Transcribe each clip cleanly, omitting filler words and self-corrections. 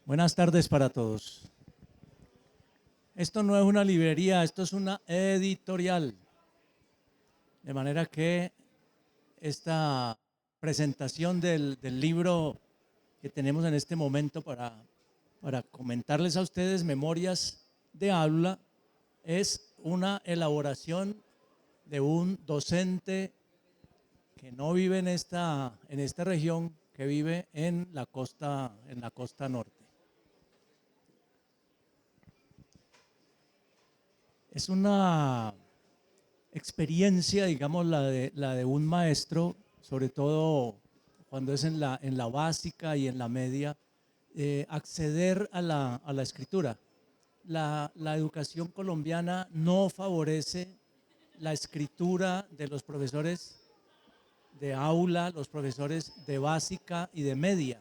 Buenas tardes para todos. Esto no es una librería, esto es una editorial. De manera que esta presentación del libro que tenemos en este momento para comentarles a ustedes, Memorias de Aula, es una elaboración de un docente que no vive en esta región, que vive en la costa norte. Es una experiencia, digamos, la de un maestro, sobre todo cuando es en la básica y en la media, acceder a la escritura. La educación colombiana no favorece la escritura de los profesores de aula, los profesores de básica y de media,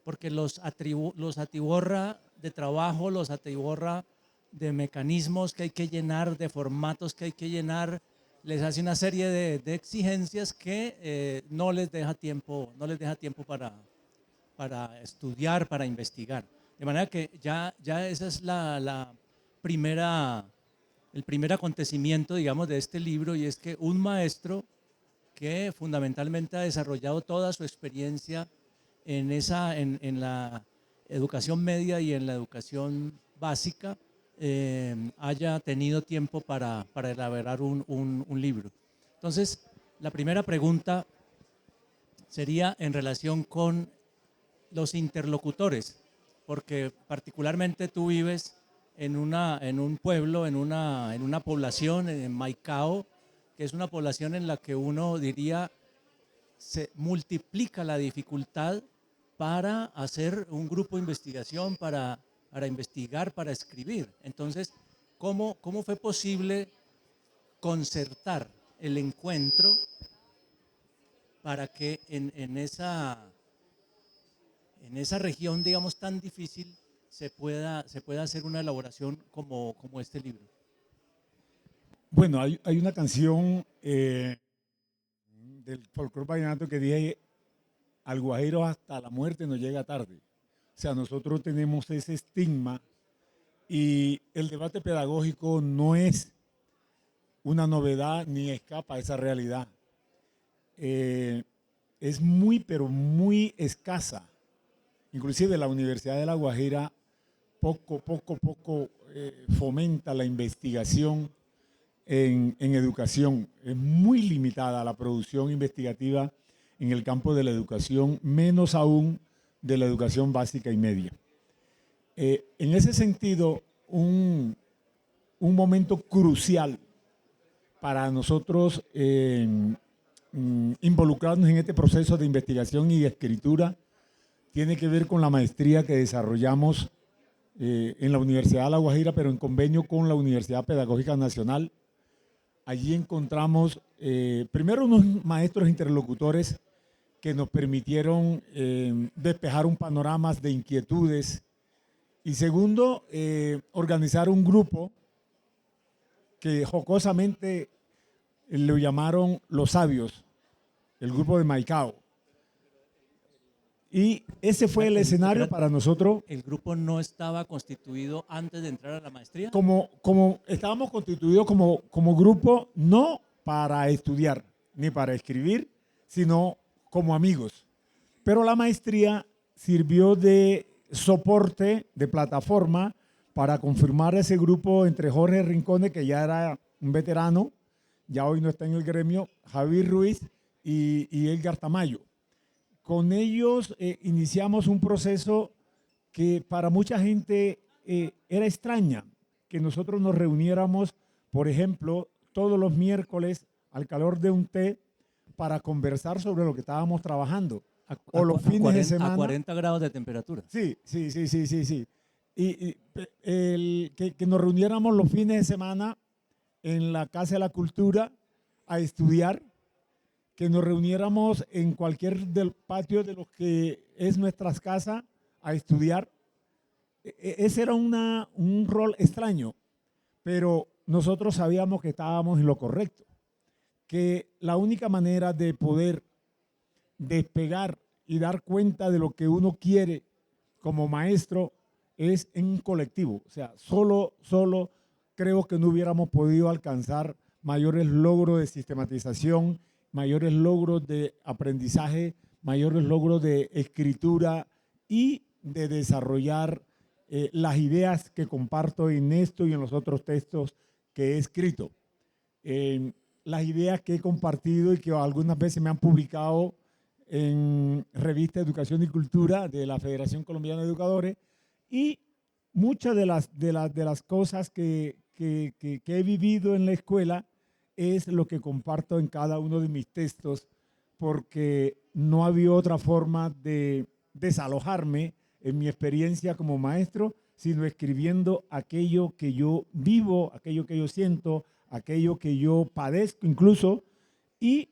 porque los atiborra de trabajo, los atiborra de mecanismos que hay que llenar, de formatos que hay que llenar, les hace una serie de exigencias que no les deja tiempo para estudiar, para investigar. De manera que ya esa es el primer acontecimiento, digamos, de este libro, y es que un maestro que fundamentalmente ha desarrollado toda su experiencia en la educación media y en la educación básica, haya tenido tiempo para elaborar un libro. Entonces, la primera pregunta sería en relación con los interlocutores, porque particularmente tú vives en un pueblo, en una población, en Maicao, que es una población en la que uno diría se multiplica la dificultad para hacer un grupo de investigación, para investigar, para escribir. Entonces, ¿cómo fue posible concertar el encuentro para que en esa región, digamos, tan difícil se pueda hacer una elaboración como este libro? Bueno, hay una canción del folclore vallenato que dice: al guajiro hasta la muerte nos llega tarde. O sea, nosotros tenemos ese estigma y el debate pedagógico no es una novedad ni escapa a esa realidad. Es muy, pero muy escasa. Inclusive la Universidad de La Guajira poco fomenta la investigación en educación. Es muy limitada la producción investigativa en el campo de la educación, menos aún de la educación básica y media. En ese sentido, un momento crucial para nosotros involucrarnos en este proceso de investigación y de escritura tiene que ver con la maestría que desarrollamos en la Universidad de La Guajira, pero en convenio con la Universidad Pedagógica Nacional. Allí encontramos primero unos maestros interlocutores que nos permitieron despejar un panorama de inquietudes, y segundo, organizar un grupo que jocosamente lo llamaron Los Sabios, el grupo de Maicao. Y ese fue el escenario para nosotros. ¿El grupo no estaba constituido antes de entrar a la maestría? Como estábamos constituidos como grupo, no para estudiar ni para escribir, sino como amigos. Pero la maestría sirvió de soporte, de plataforma, para confirmar ese grupo entre Jorge Rincones, que ya era un veterano, ya hoy no está en el gremio, Javier Ruiz y Edgar Tamayo. Con ellos iniciamos un proceso que para mucha gente era extraña, que nosotros nos reuniéramos, por ejemplo, todos los miércoles al calor de un té para conversar sobre lo que estábamos trabajando. O los fines de semana. A 40 grados de temperatura. Sí. Y que nos reuniéramos los fines de semana en la Casa de la Cultura a estudiar, que nos reuniéramos en cualquier del patio de lo que es nuestras casas a estudiar. Ese era un rol extraño, pero nosotros sabíamos que estábamos en lo correcto, que la única manera de poder despegar y dar cuenta de lo que uno quiere como maestro es en un colectivo. O sea, solo creo que no hubiéramos podido alcanzar mayores logros de sistematización, mayores logros de aprendizaje, mayores logros de escritura y de desarrollar las ideas que comparto en esto y en los otros textos que he escrito. Las ideas que he compartido y que algunas veces me han publicado en revista Educación y Cultura de la Federación Colombiana de Educadores, y muchas de las cosas que he vivido en la escuela es lo que comparto en cada uno de mis textos, porque no había otra forma de desalojarme en mi experiencia como maestro, sino escribiendo aquello que yo vivo, aquello que yo siento, aquello que yo padezco incluso, y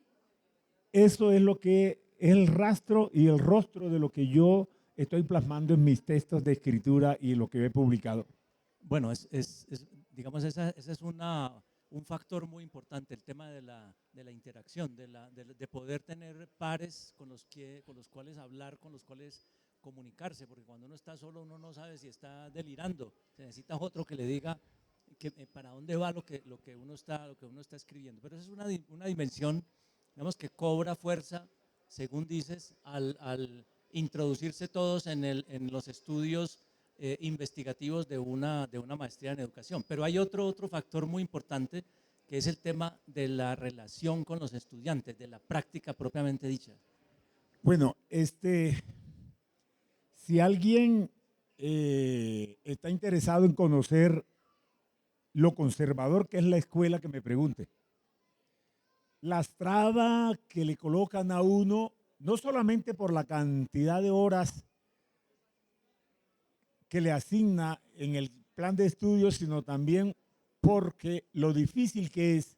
eso es lo que es el rastro y el rostro de lo que yo estoy plasmando en mis textos de escritura y lo que he publicado. Bueno, digamos, ese es un factor muy importante, el tema de la interacción, de poder tener pares con los cuales hablar, con los cuales comunicarse, porque cuando uno está solo uno no sabe si está delirando, se necesita otro que le diga para dónde va lo que uno está escribiendo. Pero esa es una dimensión, digamos, que cobra fuerza, según dices, al introducirse todos en los estudios investigativos de una maestría en educación. Pero hay otro factor muy importante, que es el tema de la relación con los estudiantes, de la práctica propiamente dicha. Bueno, si alguien está interesado en conocer lo conservador que es la escuela, que me pregunte. Las trabas que le colocan a uno, no solamente por la cantidad de horas que le asigna en el plan de estudios, sino también porque lo difícil que es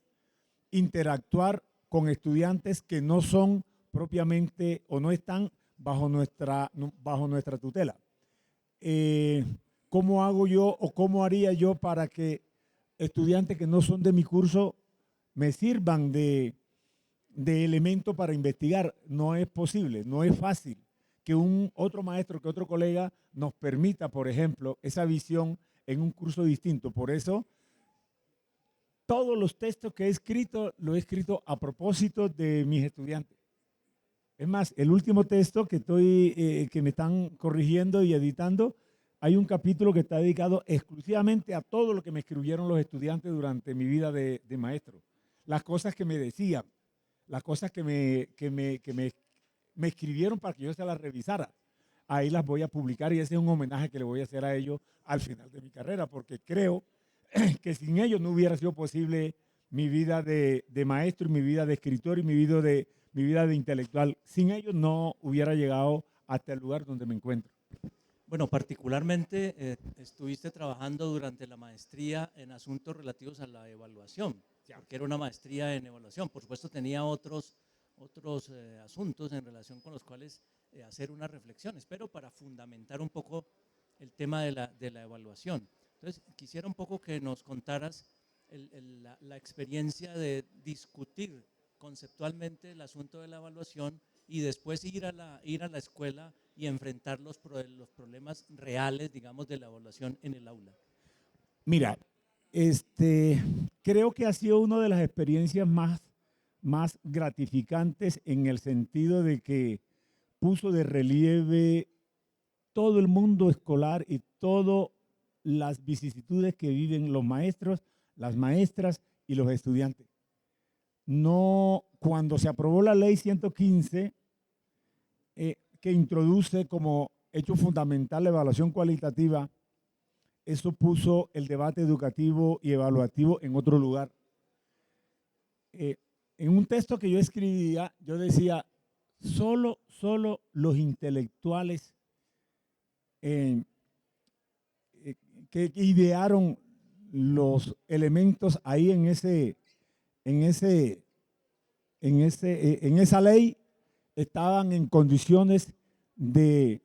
interactuar con estudiantes que no son propiamente o no están bajo nuestra tutela. ¿Cómo hago yo o cómo haría yo para que estudiantes que no son de mi curso me sirvan de elemento para investigar? No es posible, no es fácil que otro maestro, que otro colega nos permita, por ejemplo, esa visión en un curso distinto. Por eso, todos los textos que he escrito, lo he escrito a propósito de mis estudiantes. Es más, el último texto que me están corrigiendo y editando, hay un capítulo que está dedicado exclusivamente a todo lo que me escribieron los estudiantes durante mi vida de maestro. Las cosas que me decían, las cosas que me escribieron para que yo se las revisara. Ahí las voy a publicar, y ese es un homenaje que le voy a hacer a ellos al final de mi carrera, porque creo que sin ellos no hubiera sido posible mi vida de maestro, y mi vida de escritor, y mi vida de intelectual. Sin ellos no hubiera llegado hasta el lugar donde me encuentro. Bueno, particularmente estuviste trabajando durante la maestría en asuntos relativos a la evaluación, porque era una maestría en evaluación. Por supuesto, tenía otros asuntos en relación con los cuales hacer unas reflexiones, pero para fundamentar un poco el tema de la evaluación. Entonces, quisiera un poco que nos contaras la experiencia de discutir conceptualmente el asunto de la evaluación y después ir a la escuela y enfrentar los problemas reales, digamos, de la evaluación en el aula. Mira, creo que ha sido una de las experiencias más gratificantes, en el sentido de que puso de relieve todo el mundo escolar y todas las vicisitudes que viven los maestros, las maestras y los estudiantes. No, cuando se aprobó la ley 115, que introduce como hecho fundamental la evaluación cualitativa, eso puso el debate educativo y evaluativo en otro lugar. En un texto que yo escribía, yo decía, solo los intelectuales que idearon los elementos ahí en esa ley estaban en condiciones de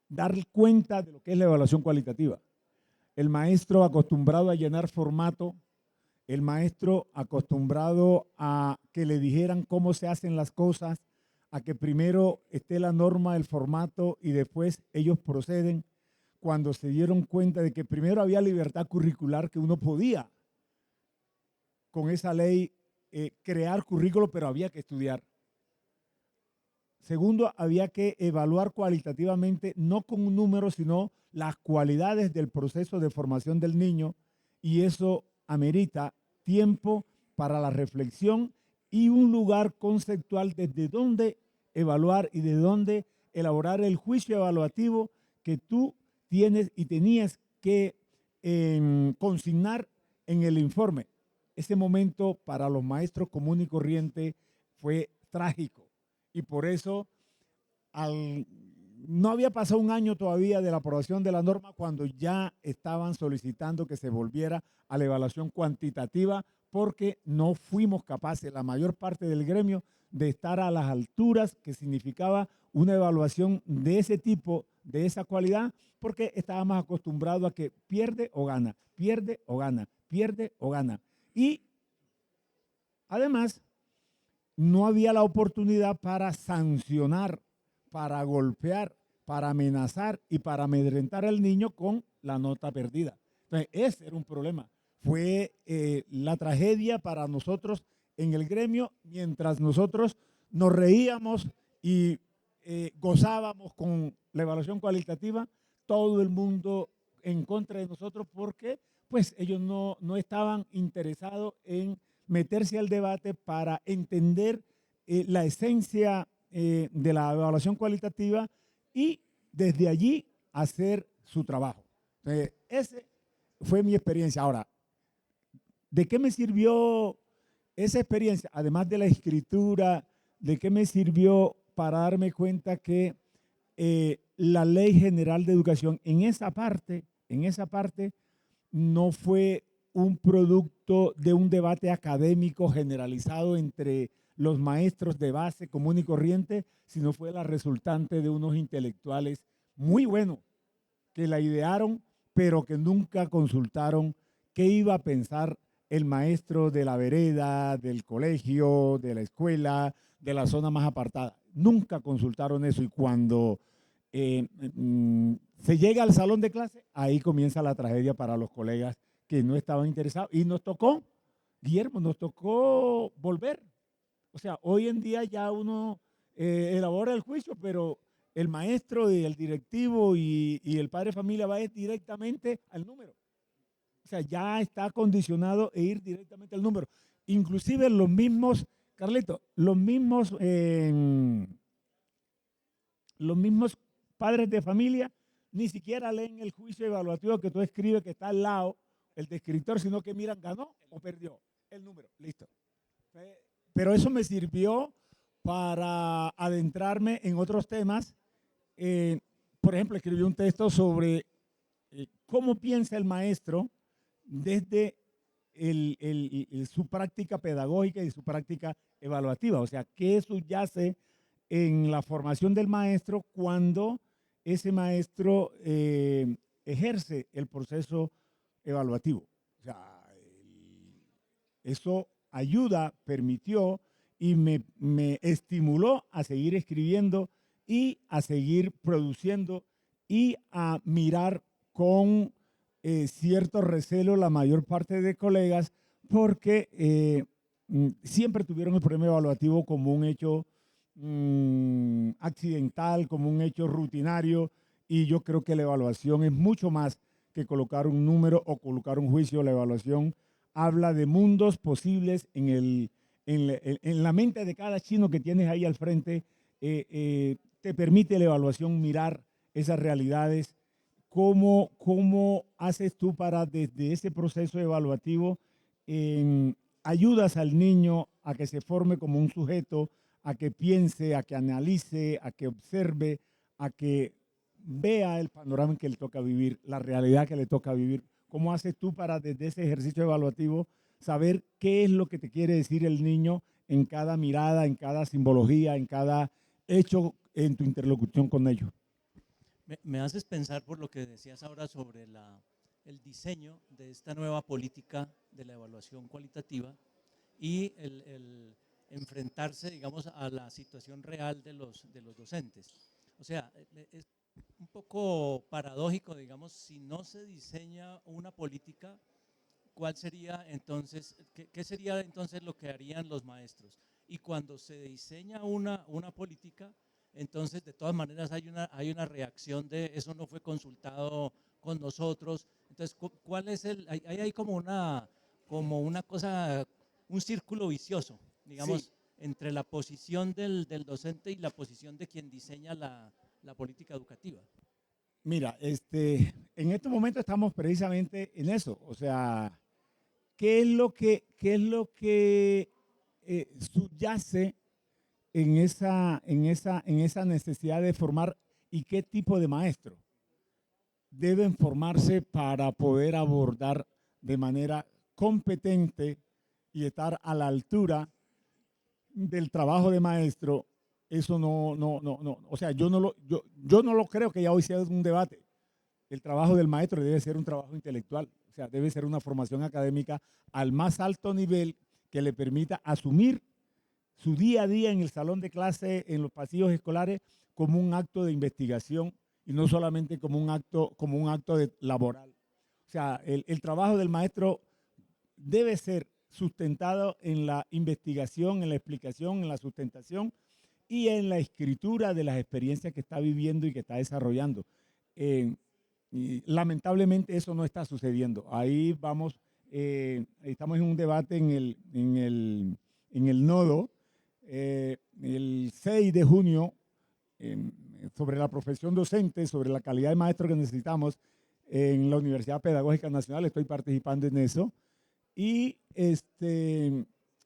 dar cuenta de lo que es la evaluación cualitativa. el maestro acostumbrado a llenar formato, el maestro acostumbrado a que le dijeran cómo se hacen las cosas, a que primero esté la norma, el formato y después ellos proceden, cuando se dieron cuenta de que primero había libertad curricular, que uno podía con esa ley crear currículo, pero había que estudiar. Segundo, había que evaluar cualitativamente, no con un número, sino las cualidades del proceso de formación del niño, y eso amerita tiempo para la reflexión y un lugar conceptual desde donde evaluar y de dónde elaborar el juicio evaluativo que tú tienes y tenías que consignar en el informe. Ese momento para los maestros común y corriente fue trágico. Y por eso no había pasado un año todavía de la aprobación de la norma cuando ya estaban solicitando que se volviera a la evaluación cuantitativa, porque no fuimos capaces, la mayor parte del gremio, de estar a las alturas que significaba una evaluación de ese tipo, de esa cualidad, porque estábamos acostumbrados a que pierde o gana, pierde o gana, pierde o gana. Y además, no había la oportunidad para sancionar, para golpear, para amenazar y para amedrentar al niño con la nota perdida. Entonces, ese era un problema. Fue la tragedia para nosotros en el gremio, mientras nosotros nos reíamos y gozábamos con la evaluación cualitativa, todo el mundo en contra de nosotros porque pues ellos no estaban interesados en meterse al debate para entender la esencia de la evaluación cualitativa y desde allí hacer su trabajo. Esa fue mi experiencia. Ahora, ¿de qué me sirvió esa experiencia? Además de la escritura, ¿de qué me sirvió para darme cuenta que la Ley General de Educación en esa parte no fue un producto de un debate académico generalizado entre los maestros de base común y corriente, sino fue la resultante de unos intelectuales muy buenos que la idearon, pero que nunca consultaron qué iba a pensar el maestro de la vereda, del colegio, de la escuela, de la zona más apartada. Nunca consultaron eso y cuando se llega al salón de clase, ahí comienza la tragedia para los colegas que no estaban interesados. Y nos tocó, Guillermo, nos tocó volver. O sea, hoy en día ya uno elabora el juicio, pero el maestro y el directivo y el padre de familia va directamente al número. O sea, ya está condicionado a ir directamente al número. Inclusive los mismos, Carlito, los mismos padres de familia ni siquiera leen el juicio evaluativo que tú escribes, que está al lado, el descriptor, sino que miran, ganó o perdió el número. Listo. Pero eso me sirvió para adentrarme en otros temas. Por ejemplo, escribí un texto sobre cómo piensa el maestro desde su práctica pedagógica y su práctica evaluativa. O sea, qué subyace en la formación del maestro cuando ese maestro ejerce el proceso evaluativo. O sea, eso ayuda, permitió y me estimuló a seguir escribiendo y a seguir produciendo y a mirar con cierto recelo la mayor parte de colegas porque siempre tuvieron el problema evaluativo como un hecho accidental, como un hecho rutinario, y yo creo que la evaluación es mucho más que colocar un número o colocar un juicio. La evaluación habla de mundos posibles en la mente de cada chino que tienes ahí al frente. Te permite la evaluación mirar esas realidades. ¿Cómo haces tú para desde ese proceso evaluativo ayudas al niño a que se forme como un sujeto, a que piense, a que analice, a que observe, a que vea el panorama que le toca vivir, la realidad que le toca vivir? ¿Cómo haces tú para desde ese ejercicio evaluativo saber qué es lo que te quiere decir el niño en cada mirada, en cada simbología, en cada hecho en tu interlocución con ellos? Me haces pensar por lo que decías ahora sobre el diseño de esta nueva política de la evaluación cualitativa y el enfrentarse, digamos, a la situación real de los docentes. O sea, es un poco paradójico, digamos, si no se diseña una política, ¿cuál sería entonces, qué sería entonces lo que harían los maestros? Y cuando se diseña una política, entonces de todas maneras hay una reacción de eso no fue consultado con nosotros. Entonces, ¿cuál es hay como una cosa, un círculo vicioso, digamos, Sí, entre la posición del docente y la posición de quien diseña la política educativa? mira, en estos momentos estamos precisamente en eso. O sea, qué es lo que subyace en esa necesidad de formar y qué tipo de maestro deben formarse para poder abordar de manera competente y estar a la altura del trabajo de maestro? Eso no. O sea, yo no lo creo que ya hoy sea un debate. El trabajo del maestro debe ser un trabajo intelectual, o sea, debe ser una formación académica al más alto nivel que le permita asumir su día a día en el salón de clase, en los pasillos escolares, como un acto de investigación y no solamente como un acto laboral. O sea, el trabajo del maestro debe ser sustentado en la investigación, en la explicación, en la sustentación y en la escritura de las experiencias que está viviendo y que está desarrollando. Y lamentablemente eso no está sucediendo. Ahí vamos, estamos en un debate en el nodo el 6 de junio sobre la profesión docente, sobre la calidad de maestro que necesitamos en la Universidad Pedagógica Nacional. Estoy participando en eso. Y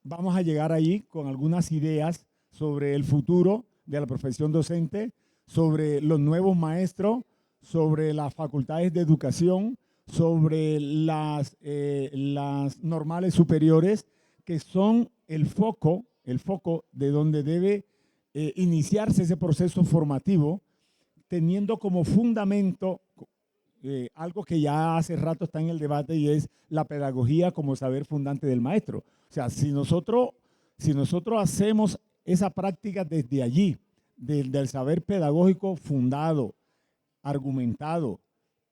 vamos a llegar allí con algunas ideas sobre el futuro de la profesión docente, sobre los nuevos maestros, sobre las facultades de educación, sobre las normales superiores, que son el foco de donde debe iniciarse ese proceso formativo, teniendo como fundamento algo que ya hace rato está en el debate y es la pedagogía como saber fundante del maestro. O sea, si nosotros hacemos esa práctica desde allí, del saber pedagógico fundado, argumentado,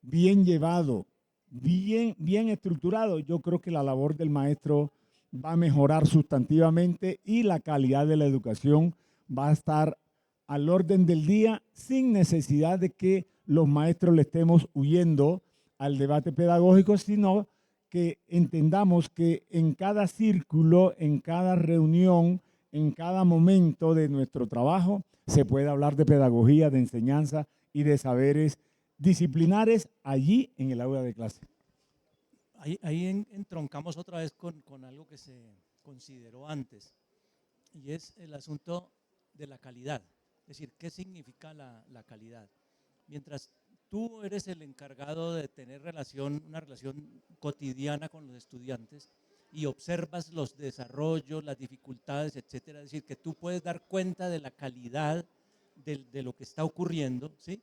bien llevado, bien estructurado, yo creo que la labor del maestro va a mejorar sustantivamente y la calidad de la educación va a estar al orden del día sin necesidad de que los maestros le estemos huyendo al debate pedagógico, sino que entendamos que en cada círculo, en cada reunión, en cada momento de nuestro trabajo, se puede hablar de pedagogía, de enseñanza y de saberes disciplinares allí en el aula de clase. Ahí entroncamos otra vez con algo que se consideró antes, y es el asunto de la calidad. Es decir, ¿qué significa la calidad? Mientras tú eres el encargado de tener una relación cotidiana con los estudiantes y observas los desarrollos, las dificultades, etcétera, es decir, que tú puedes dar cuenta de la calidad de lo que está ocurriendo, ¿sí?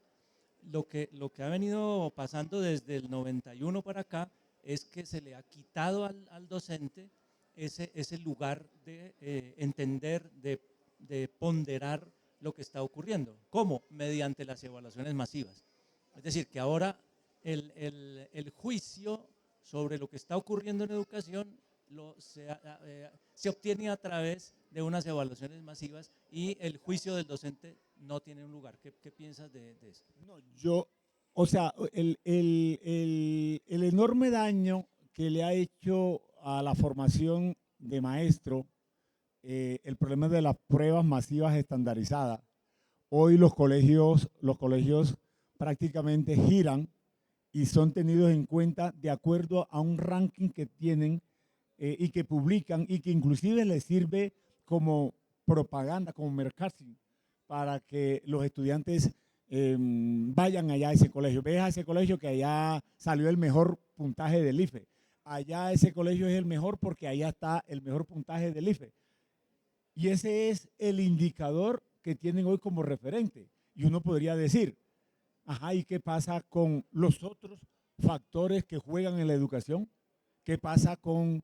Lo que ha venido pasando desde el 91 para acá es que se le ha quitado al docente ese lugar de entender, de ponderar lo que está ocurriendo. ¿Cómo? Mediante las evaluaciones masivas. Es decir, que ahora el juicio sobre lo que está ocurriendo en educación se obtiene a través de unas evaluaciones masivas y el juicio del docente no tiene un lugar. ¿Qué piensas de eso? No, o sea, el enorme daño que le ha hecho a la formación de maestro el problema de las pruebas masivas estandarizadas. Hoy los colegios prácticamente giran y son tenidos en cuenta de acuerdo a un ranking que tienen y que publican y que inclusive les sirve como propaganda, como merchandising, para que los estudiantes vayan allá a ese colegio. Ves a ese colegio que allá salió el mejor puntaje del IFE. Allá ese colegio es el mejor porque allá está el mejor puntaje del IFE. Y ese es el indicador que tienen hoy como referente. Y uno podría decir, ajá, ¿y qué pasa con los otros factores que juegan en la educación? ¿Qué pasa con,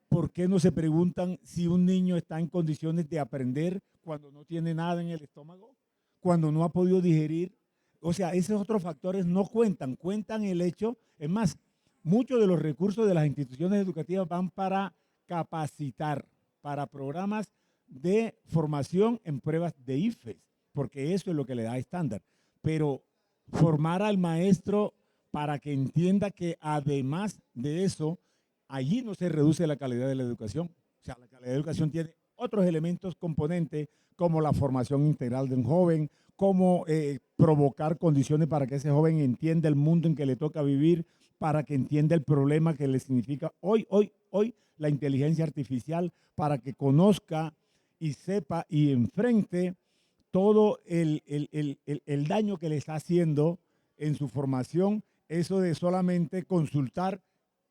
por qué no se preguntan si un niño está en condiciones de aprender cuando no tiene nada en el estómago, cuando no ha podido digerir? O sea, esos otros factores no cuentan, cuentan el hecho. Es más, muchos de los recursos de las instituciones educativas van para capacitar, para programas de formación en pruebas de IFES, porque eso es lo que le da estándar. Pero formar al maestro para que entienda que además de eso, allí no se reduce la calidad de la educación. O sea, la calidad de la educación tiene otros elementos componentes como la formación integral de un joven, cómo provocar condiciones para que ese joven entienda el mundo en que le toca vivir, para que entienda el problema que le significa hoy la inteligencia artificial, para que conozca y sepa y enfrente todo el daño que le está haciendo en su formación, eso de solamente consultar,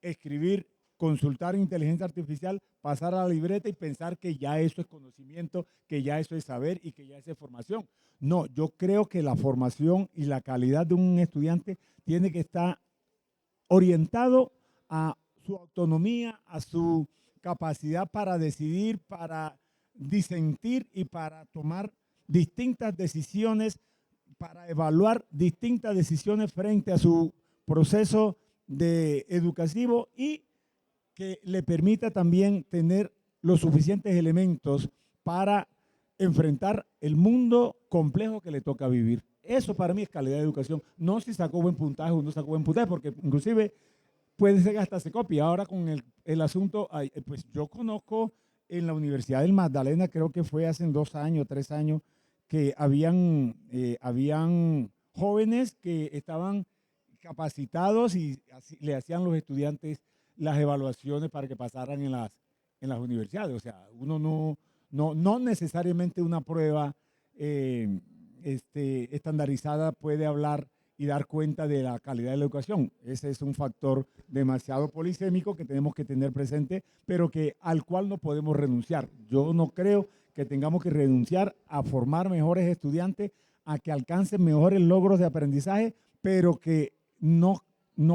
escribir, consultar inteligencia artificial, pasar a la libreta y pensar que ya eso es conocimiento, que ya eso es saber y que ya eso es formación. No, yo creo que la formación y la calidad de un estudiante tiene que estar orientado a su autonomía, a su capacidad para decidir, para disentir y para tomar distintas decisiones, para evaluar distintas decisiones frente a su proceso educativo y que le permita también tener los suficientes elementos para enfrentar el mundo complejo que le toca vivir. Eso para mí es calidad de educación. No si sacó buen puntaje o no sacó buen puntaje, porque inclusive puede ser que hasta se copie. Ahora con el asunto, pues yo conozco en la Universidad del Magdalena, creo que fue hace 2 años, 3 años, que habían jóvenes que estaban capacitados y le hacían los estudiantes las evaluaciones para que pasaran en las universidades. O sea, uno no necesariamente una prueba estandarizada puede hablar y dar cuenta de la calidad de la educación. Ese es un factor demasiado polisémico que tenemos que tener presente, pero al cual no podemos renunciar. Yo no creo que tengamos que renunciar a formar mejores estudiantes, a que alcancen mejores logros de aprendizaje, pero que no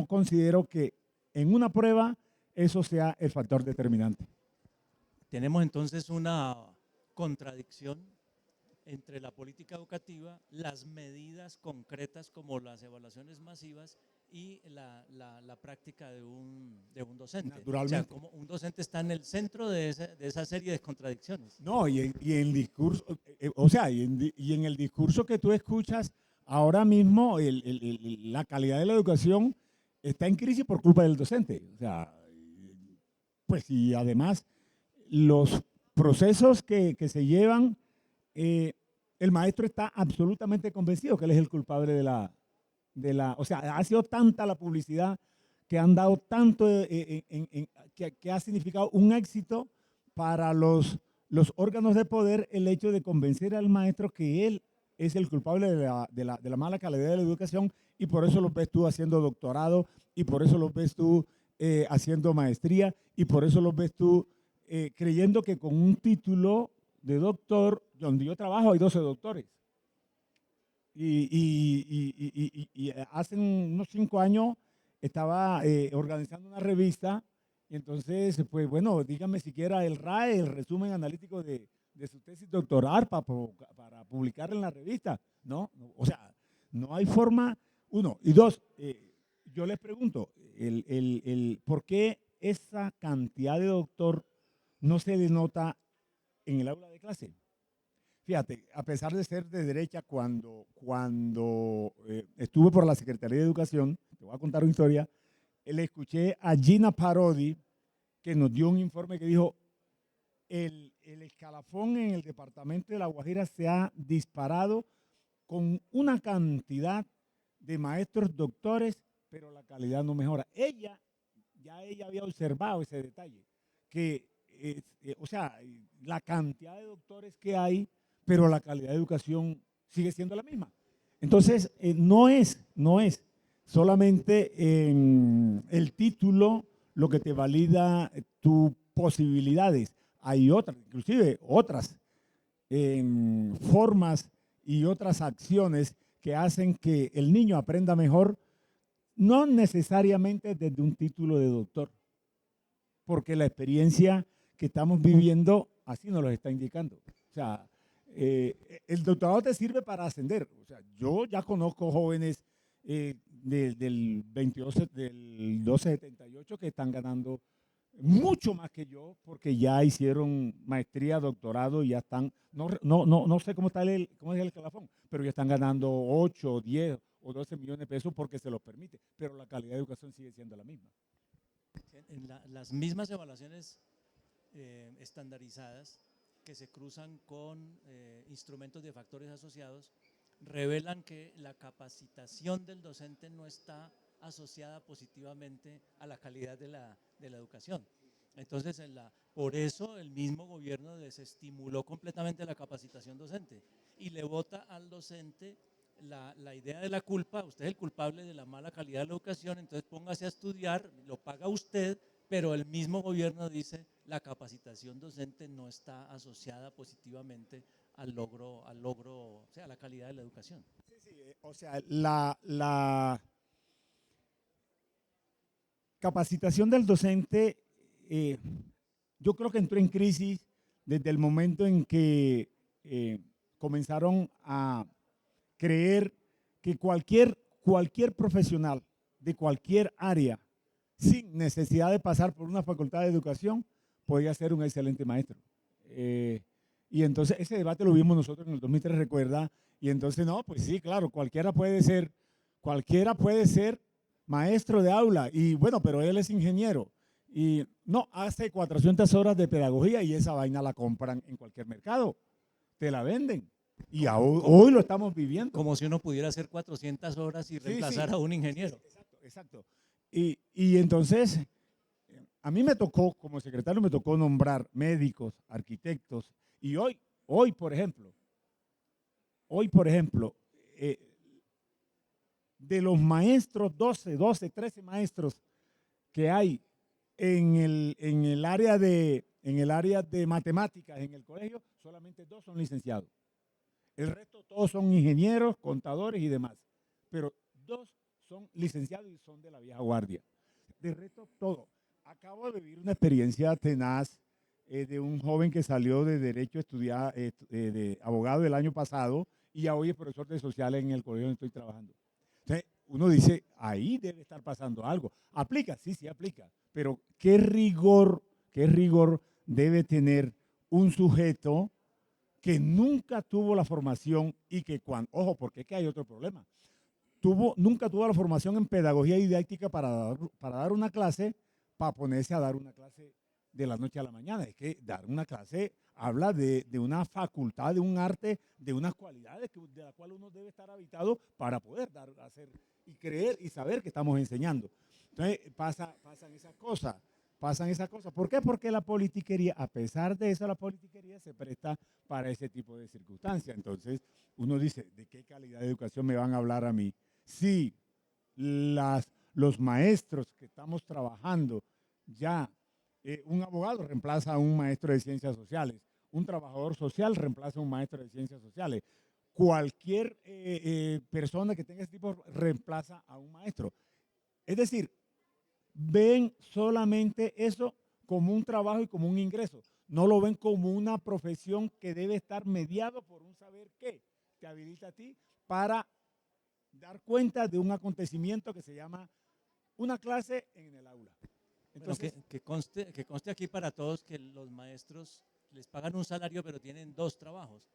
considero que en una prueba eso sea el factor determinante. Tenemos entonces una contradicción entre la política educativa, las medidas concretas como las evaluaciones masivas y la práctica de un docente. Naturalmente. O sea, como un docente está en el centro de esa serie de contradicciones. No, y en el discurso, o sea, y en el discurso que tú escuchas ahora mismo, la calidad de la educación está en crisis por culpa del docente. O sea, pues y además los procesos que se llevan, el maestro está absolutamente convencido que él es el culpable o sea, ha sido tanta la publicidad que han dado tanto, que ha significado un éxito para los órganos de poder el hecho de convencer al maestro que él es el culpable de la mala calidad de la educación, y por eso lo ves tú haciendo doctorado, y por eso lo ves tú haciendo maestría, y por eso lo ves tú creyendo que con un título de doctor, donde yo trabajo hay 12 doctores. Y hace unos 5 años estaba organizando una revista, y entonces, pues bueno, dígame siquiera el RAE, el resumen analítico de su tesis doctoral para publicarla en la revista. No, o sea, no hay forma, uno. Y dos, yo les pregunto, ¿por qué esa cantidad de doctor no se denota en el aula de clase? Fíjate, a pesar de ser de derecha, cuando estuve por la Secretaría de Educación, te voy a contar una historia, le escuché a Gina Parodi, que nos dio un informe que dijo, el escalafón en el departamento de La Guajira se ha disparado con una cantidad de maestros doctores, pero la calidad no mejora. Ella había observado ese detalle, que, o sea, la cantidad de doctores que hay, pero la calidad de educación sigue siendo la misma. Entonces, no es solamente el título lo que te valida tus posibilidades. Hay otras, inclusive otras formas y otras acciones que hacen que el niño aprenda mejor no necesariamente desde un título de doctor, porque la experiencia que estamos viviendo así nos lo está indicando. O sea, el doctorado te sirve para ascender. O sea, yo ya conozco jóvenes del 1278 que están ganando mucho más que yo porque ya hicieron maestría, doctorado y ya están, no sé cómo cómo es el escalafón, pero ya están ganando 8, 10 o 12 millones de pesos porque se los permite, pero la calidad de educación sigue siendo la misma. En las mismas evaluaciones estandarizadas que se cruzan con instrumentos de factores asociados, revelan que la capacitación del docente no está asociada positivamente a la calidad de la educación. Entonces, por eso el mismo gobierno desestimuló completamente la capacitación docente y le bota al docente la idea de la culpa. Usted es el culpable de la mala calidad de la educación, entonces póngase a estudiar, lo paga usted, pero el mismo gobierno dice la capacitación docente no está asociada positivamente al logro, o sea, a la calidad de la educación. Sí, o sea, la capacitación del docente, yo creo que entró en crisis desde el momento en que comenzaron a creer que cualquier profesional de cualquier área, sin necesidad de pasar por una facultad de educación, podía ser un excelente maestro. Y entonces ese debate lo vimos nosotros en el 2003, recuerda, y entonces no, pues sí, claro, cualquiera puede ser maestro de aula, y bueno, pero él es ingeniero. Y no, hace 400 horas de pedagogía y esa vaina la compran en cualquier mercado, te la venden. Y hoy lo estamos viviendo. Como si uno pudiera hacer 400 horas y reemplazar a un ingeniero. Sí, exacto. Y entonces, a mí me tocó, como secretario, me tocó nombrar médicos, arquitectos, y hoy por ejemplo, de los maestros, 12, 13 maestros que hay en el área de matemáticas en el colegio, solamente 2 son licenciados. El resto todos son ingenieros, contadores y demás. Pero 2 son licenciados y son de la vieja guardia. De resto, todo. Acabo de vivir una experiencia tenaz de un joven que salió de Derecho a estudiar, de abogado el año pasado y ya hoy es profesor de sociales en el colegio donde estoy trabajando. Entonces, uno dice, ahí debe estar pasando algo. ¿Aplica? Sí, aplica. Pero qué rigor debe tener un sujeto que nunca tuvo la formación y que ojo, porque es que hay otro problema. Nunca tuvo la formación en pedagogía didáctica para dar una clase, para ponerse a dar una clase de la noche a la mañana. Es que dar una clase habla de una facultad, de un arte, de unas cualidades de las cuales uno debe estar habitado para poder hacer y creer y saber que estamos enseñando. Entonces pasan esas cosas. ¿Por qué? Porque la politiquería, a pesar de eso, la politiquería se presta para ese tipo de circunstancias. Entonces uno dice, ¿de qué calidad de educación me van a hablar a mí? Si los maestros que estamos trabajando ya, un abogado reemplaza a un maestro de ciencias sociales, un trabajador social reemplaza a un maestro de ciencias sociales, cualquier persona que tenga ese tipo reemplaza a un maestro. Es decir, ven solamente eso como un trabajo y como un ingreso. No lo ven como una profesión que debe estar mediado por un saber que te habilita a ti para dar cuenta de un acontecimiento que se llama una clase en el aula. Entonces, bueno, que conste aquí para todos que los maestros les pagan un salario pero tienen 2 trabajos,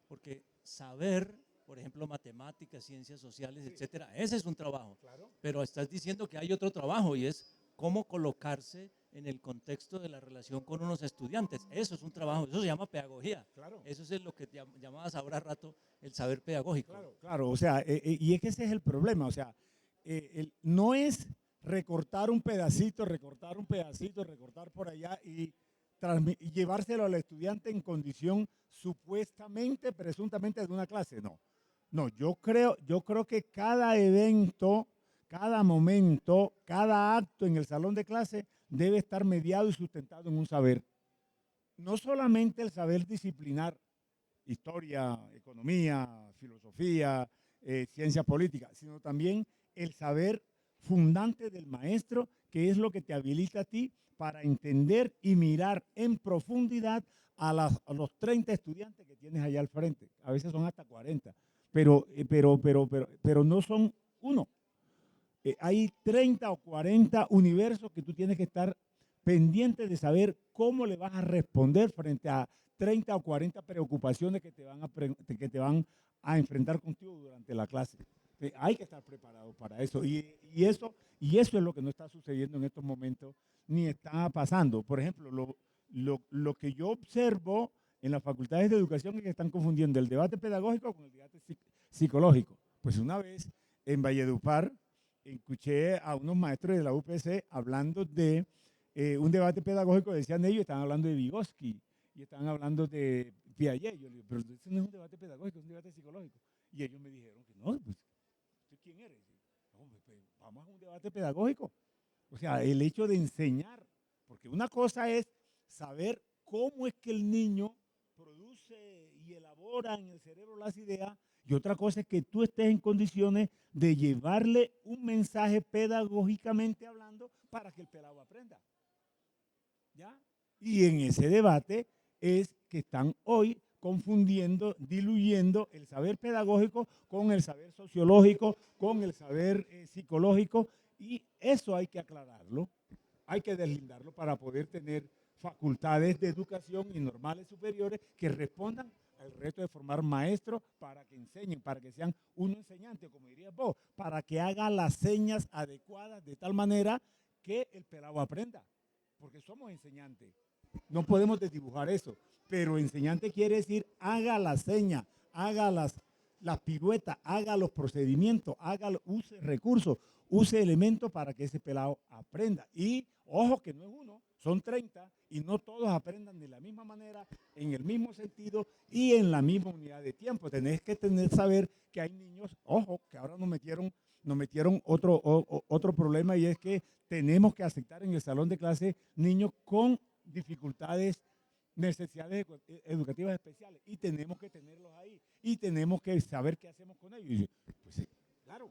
porque saber, por ejemplo, matemáticas, ciencias sociales, etcétera, ese es un trabajo. Claro. Pero estás diciendo que hay otro trabajo y es cómo colocarse en el contexto de la relación con unos estudiantes. Eso es un trabajo, eso se llama pedagogía. Claro. Eso es lo que llamabas ahora rato el saber pedagógico. Claro, o sea, y es que ese es el problema, o sea, no es recortar un pedacito, recortar por allá y llevárselo al estudiante en condición supuestamente, presuntamente de una clase. No, yo creo que cada evento, cada momento, cada acto en el salón de clase debe estar mediado y sustentado en un saber. No solamente el saber disciplinar, historia, economía, filosofía, ciencia política, sino también el saber fundante del maestro, que es lo que te habilita a ti para entender y mirar en profundidad a los 30 estudiantes que tienes allá al frente. A veces son hasta 40, pero no son uno. Hay 30 o 40 universos que tú tienes que estar pendiente de saber cómo le vas a responder frente a 30 o 40 preocupaciones que te van a enfrentar contigo durante la clase. Hay que estar preparado para eso. Y eso es lo que no está sucediendo en estos momentos, ni está pasando. Por ejemplo, lo que yo observo en las facultades de educación es que están confundiendo el debate pedagógico con el debate psicológico. Pues una vez en Valledupar escuché a unos maestros de la UPC hablando de un debate pedagógico, decían ellos, estaban hablando de Vygotsky y estaban hablando de Piaget. Yo le digo, pero eso no es un debate pedagógico, es un debate psicológico. Y ellos me dijeron que no, pues, ¿tú quién eres? No, pues, vamos a un debate pedagógico. O sea, el hecho de enseñar, porque una cosa es saber cómo es que el niño produce y elabora en el cerebro las ideas, y otra cosa es que tú estés en condiciones de llevarle un mensaje pedagógicamente hablando para que el pelado aprenda. ¿Ya? Y en ese debate es que están hoy confundiendo, diluyendo el saber pedagógico con el saber sociológico, con el saber psicológico, y eso hay que aclararlo, hay que deslindarlo para poder tener facultades de educación y normales superiores que respondan al reto de formar maestros para que enseñen, para que sean uno enseñante, como dirías vos, para que haga las señas adecuadas de tal manera que el pelado aprenda, porque somos enseñantes. No podemos desdibujar eso, pero enseñante quiere decir haga la seña, haga las piruetas, haga los procedimientos, use recursos, use elementos para que ese pelado aprenda. Y ojo que no es uno, son 30 y no todos aprendan de la misma manera, en el mismo sentido y en la misma unidad de tiempo. Tenés que saber que hay niños, ojo, que ahora nos metieron otro problema, y es que tenemos que aceptar en el salón de clase niños con dificultades, necesidades educativas especiales, y tenemos que tenerlos ahí y tenemos que saber qué hacemos con ellos. Y pues sí, claro.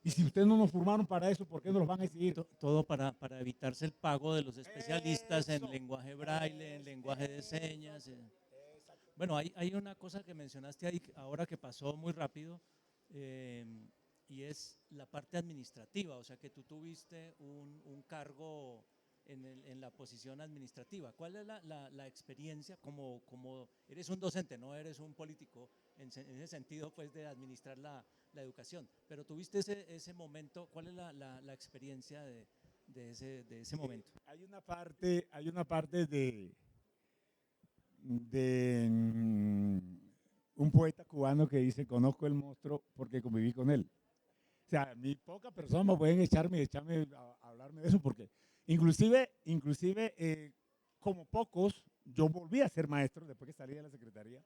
Y si ustedes no nos formaron para eso, ¿por qué nos los van a exigir? Todo para evitarse el pago de los especialistas en Eso, lenguaje braille, en lenguaje de señas. Bueno, hay una cosa que mencionaste ahí ahora que pasó muy rápido, eh, y es la parte administrativa, o sea que tú tuviste un cargo en la posición administrativa. ¿Cuál es la experiencia como eres un docente, no eres un político en ese sentido pues de administrar la educación, pero tuviste ese momento? ¿Cuál es la experiencia de ese momento? Hay una parte de un poeta cubano que dice: conozco el monstruo porque conviví con él. O sea, ni pocas personas me pueden echarme a hablarme de eso, porque inclusive como pocos, yo volví a ser maestro después que salí de la secretaría.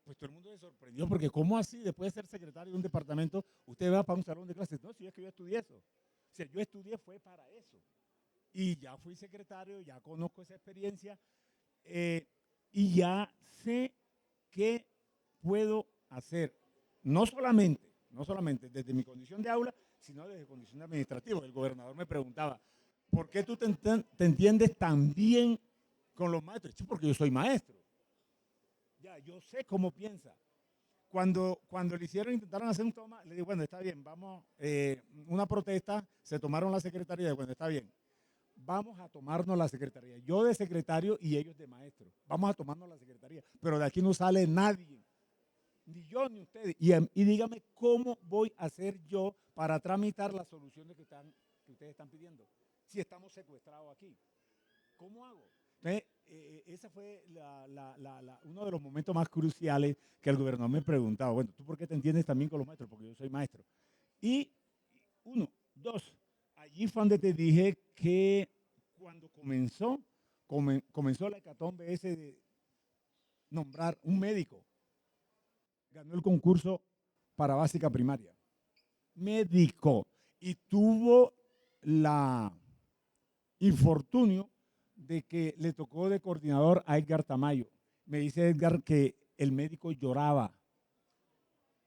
Pues todo el mundo se sorprendió, porque ¿cómo así? Después de ser secretario de un departamento, usted va para un salón de clases. No, si es que yo estudié eso. O sea, yo estudié fue para eso. Y ya fui secretario, ya conozco esa experiencia, y ya sé qué puedo hacer. No solamente desde mi condición de aula, sino desde condición de administrativo. El gobernador me preguntaba: ¿por qué tú te entiendes tan bien con los maestros? Sí, porque yo soy maestro. Ya, yo sé cómo piensa. Cuando le intentaron hacer un toma, le digo: bueno, está bien, vamos, una protesta, se tomaron la secretaría, bueno, está bien, vamos a tomarnos la secretaría. Yo de secretario y ellos de maestro. Vamos a tomarnos la secretaría, pero de aquí no sale nadie. Ni yo ni ustedes. Y dígame cómo voy a hacer yo para tramitar las soluciones que ustedes están pidiendo, si estamos secuestrados aquí. ¿Cómo hago? Entonces, ese fue uno de los momentos más cruciales que el gobernador me preguntaba: bueno, ¿tú por qué te entiendes también con los maestros? Porque yo soy maestro. Y uno, dos, allí fue donde te dije que cuando comenzó la hecatombe ese de nombrar un médico, ganó el concurso para básica primaria. Médico. Y tuvo la infortunio de que le tocó de coordinador a Edgar Tamayo. Me dice Edgar que el médico lloraba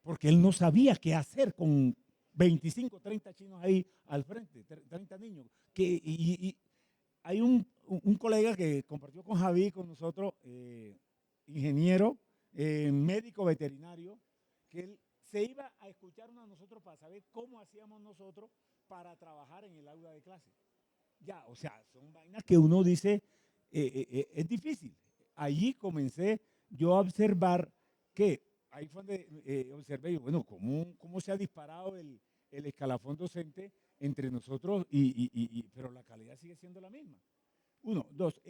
porque él no sabía qué hacer con 25, 30 chinos ahí al frente, 30 niños. Y hay un colega que compartió con Javi, con nosotros, ingeniero, médico veterinario, que él se iba a escucharnos a nosotros para saber cómo hacíamos nosotros para trabajar en el aula de clase. Ya, o sea, son vainas que uno dice, es difícil. Allí comencé yo a observar que, ahí fue donde observé, bueno, cómo se ha disparado el escalafón docente entre nosotros, pero la calidad sigue siendo la misma. Uno, dos,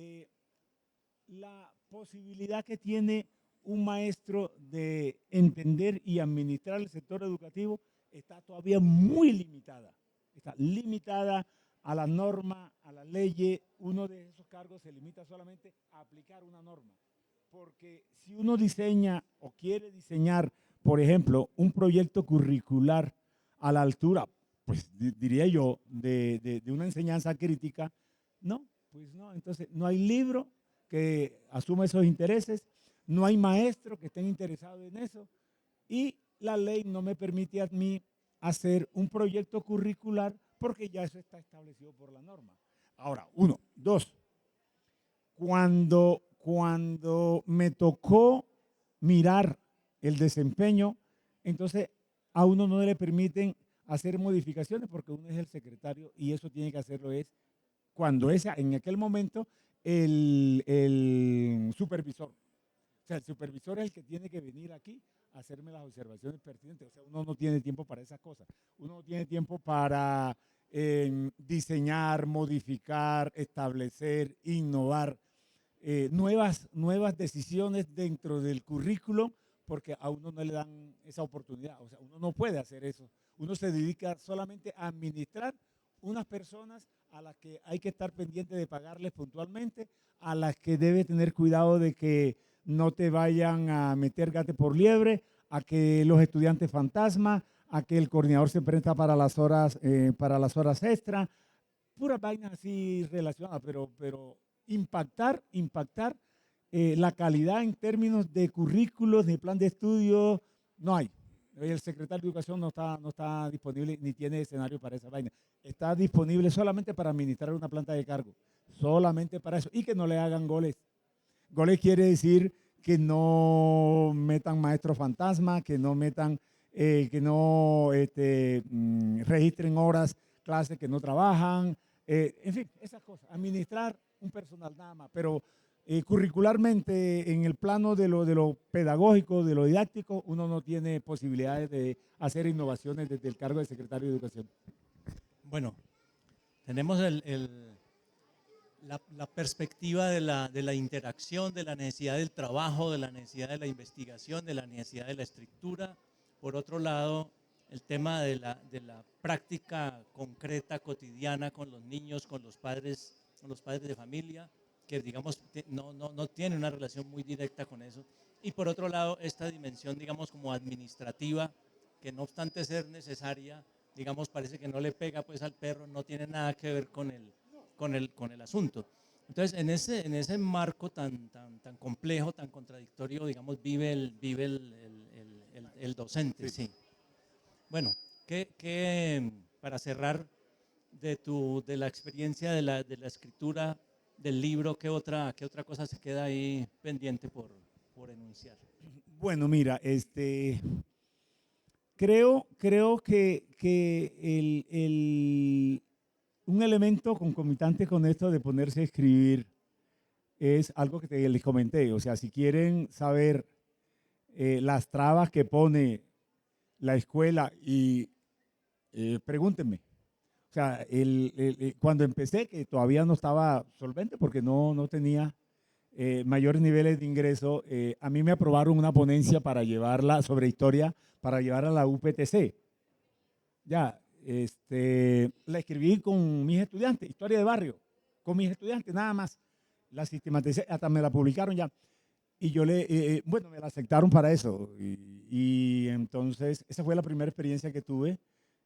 la posibilidad que tiene un maestro de entender y administrar el sector educativo está todavía muy limitada. Está limitada a la norma, a la ley. Uno de esos cargos se limita solamente a aplicar una norma. Porque si uno diseña o quiere diseñar, por ejemplo, un proyecto curricular a la altura, pues diría yo, de una enseñanza crítica, no, pues no. Entonces, no hay libro que asuma esos intereses, no hay maestro que estén interesados en eso y la ley no me permite a mí hacer un proyecto curricular porque ya eso está establecido por la norma. Ahora, uno, dos, cuando me tocó mirar el desempeño, entonces a uno no le permiten hacer modificaciones porque uno es el secretario y eso tiene que hacerlo es cuando es en aquel momento el supervisor. O sea, el supervisor es el que tiene que venir aquí a hacerme las observaciones pertinentes. O sea, uno no tiene tiempo para esas cosas. Uno no tiene tiempo para diseñar, modificar, establecer, innovar nuevas decisiones dentro del currículo porque a uno no le dan esa oportunidad. O sea, uno no puede hacer eso. Uno se dedica solamente a administrar unas personas a las que hay que estar pendiente de pagarles puntualmente, a las que debe tener cuidado de que no te vayan a meter gato por liebre, a que los estudiantes fantasma, a que el coordinador se presta para las horas extra, puras vainas así relacionadas, pero impactar la calidad en términos de currículos, de plan de estudio, no hay. El secretario de Educación no está disponible ni tiene escenario para esa vaina. Está disponible solamente para administrar una planta de cargo, solamente para eso, y que no le hagan goles. Goles quiere decir que no metan maestros fantasma, que no metan, que no registren horas, clases que no trabajan, en fin, esas cosas. Administrar un personal nada más, pero curricularmente en el plano de lo pedagógico, de lo didáctico, uno no tiene posibilidades de hacer innovaciones desde el cargo de secretario de Educación. Bueno, tenemos la perspectiva de la interacción, de la necesidad del trabajo, de la necesidad de la investigación, de la necesidad de la estructura. Por otro lado, el tema de la práctica concreta, cotidiana con los niños, con los padres de familia, que digamos no tiene una relación muy directa con eso. Y por otro lado, esta dimensión, digamos, como administrativa, que no obstante ser necesaria, digamos, parece que no le pega pues al perro, no tiene nada que ver con el asunto. Entonces, en ese marco tan complejo, tan contradictorio, digamos, vive el docente, sí. Bueno, para cerrar de la experiencia de la escritura del libro, ¿qué otra cosa se queda ahí pendiente por enunciar? Bueno, mira, creo que un elemento concomitante con esto de ponerse a escribir es algo que les comenté. O sea, si quieren saber las trabas que pone la escuela y pregúntenme. O sea, cuando empecé, que todavía no estaba solvente porque no tenía mayores niveles de ingreso, a mí me aprobaron una ponencia para llevarla sobre historia, para llevar a la UPTC. Ya, la escribí con mis estudiantes, historia de barrio, con mis estudiantes, nada más. La sistematicé, hasta me la publicaron ya. Y yo bueno, me la aceptaron para eso. Y entonces, esa fue la primera experiencia que tuve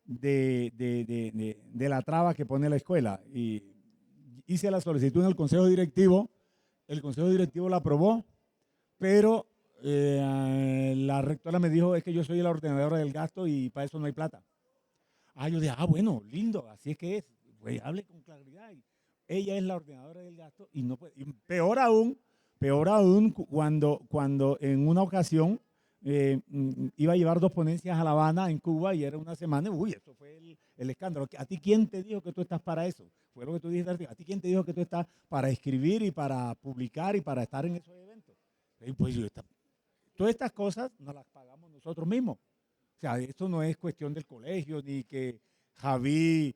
de la traba que pone la escuela. Y hice la solicitud en el consejo directivo la aprobó, pero la rectora me dijo, es que yo soy la ordenadora del gasto y para eso no hay plata. Yo dije, bueno, lindo, así es que es. Pues hable con claridad. Ella es la ordenadora del gasto y no puede. Y peor aún cuando en una ocasión iba a llevar 2 ponencias a La Habana, en Cuba, y era una semana. Uy, eso fue el escándalo. ¿A ti quién te dijo que tú estás para eso? Fue lo que tú dijiste. ¿A ti quién te dijo que tú estás para escribir y para publicar y para estar en esos eventos? Y pues todas estas cosas nos las pagamos nosotros mismos. O sea, esto no es cuestión del colegio ni que Javi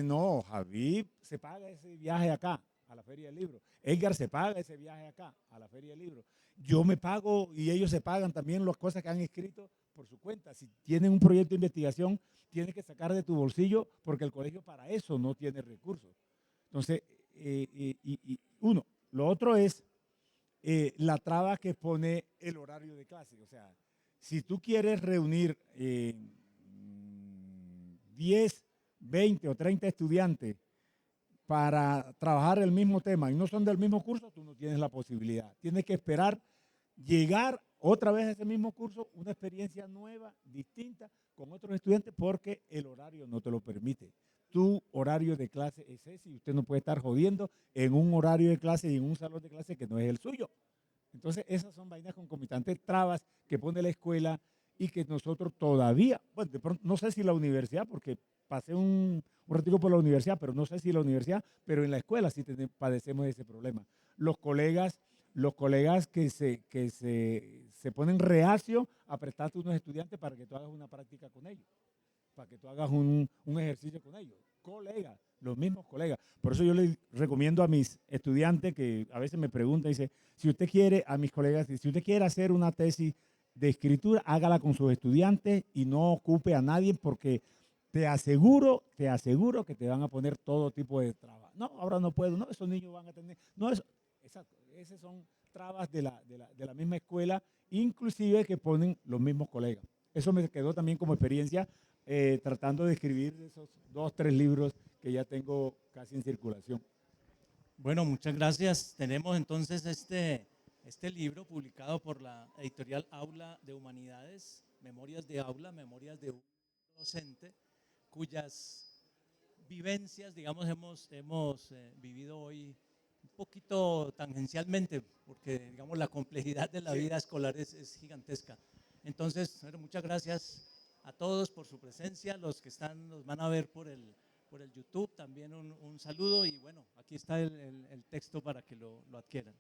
no, Javi se paga ese viaje acá a la Feria del Libro. Edgar se paga ese viaje acá a la Feria del Libro. Yo me pago y ellos se pagan también las cosas que han escrito por su cuenta. Si tienen un proyecto de investigación, tienes que sacar de tu bolsillo porque el colegio para eso no tiene recursos. Entonces, uno. Lo otro es la traba que pone el horario de clase. O sea, si tú quieres reunir 10, 20 o 30 estudiantes para trabajar el mismo tema y no son del mismo curso, tú no tienes la posibilidad. Tienes que esperar llegar otra vez a ese mismo curso, una experiencia nueva, distinta, con otros estudiantes, porque el horario no te lo permite. Tu horario de clase es ese y usted no puede estar jodiendo en un horario de clase y en un salón de clase que no es el suyo. Entonces, esas son vainas concomitantes, trabas que pone la escuela y que nosotros todavía, bueno, de pronto, no sé si la universidad, porque pasé un ratico por la universidad, pero no sé si la universidad, pero en la escuela sí padecemos de ese problema. Los colegas que se ponen reacio a prestarte unos estudiantes para que tú hagas una práctica con ellos, para que tú hagas un ejercicio con ellos. Colegas, los mismos colegas. Por eso yo les recomiendo a mis estudiantes que a veces me preguntan, dice, si usted quiere, a mis colegas, si usted quiere hacer una tesis de escritura, hágala con sus estudiantes y no ocupe a nadie porque te aseguro que te van a poner todo tipo de trabas. No, ahora no puedo, no, esos niños van a tener, no, exacto, esas son trabas de la misma escuela, inclusive que ponen los mismos colegas. Eso me quedó también como experiencia tratando de escribir esos 2, 3 libros que ya tengo casi en circulación. Bueno, muchas gracias. Tenemos entonces este libro publicado por la editorial Aula de Humanidades, Memorias de Aula, Memorias de un docente, cuyas vivencias, digamos, hemos vivido hoy un poquito tangencialmente, porque, digamos, la complejidad de la vida escolar es gigantesca. Entonces, bueno, muchas gracias a todos por su presencia, los que nos van a ver por el YouTube, también un saludo y bueno, aquí está el texto para que lo adquieran.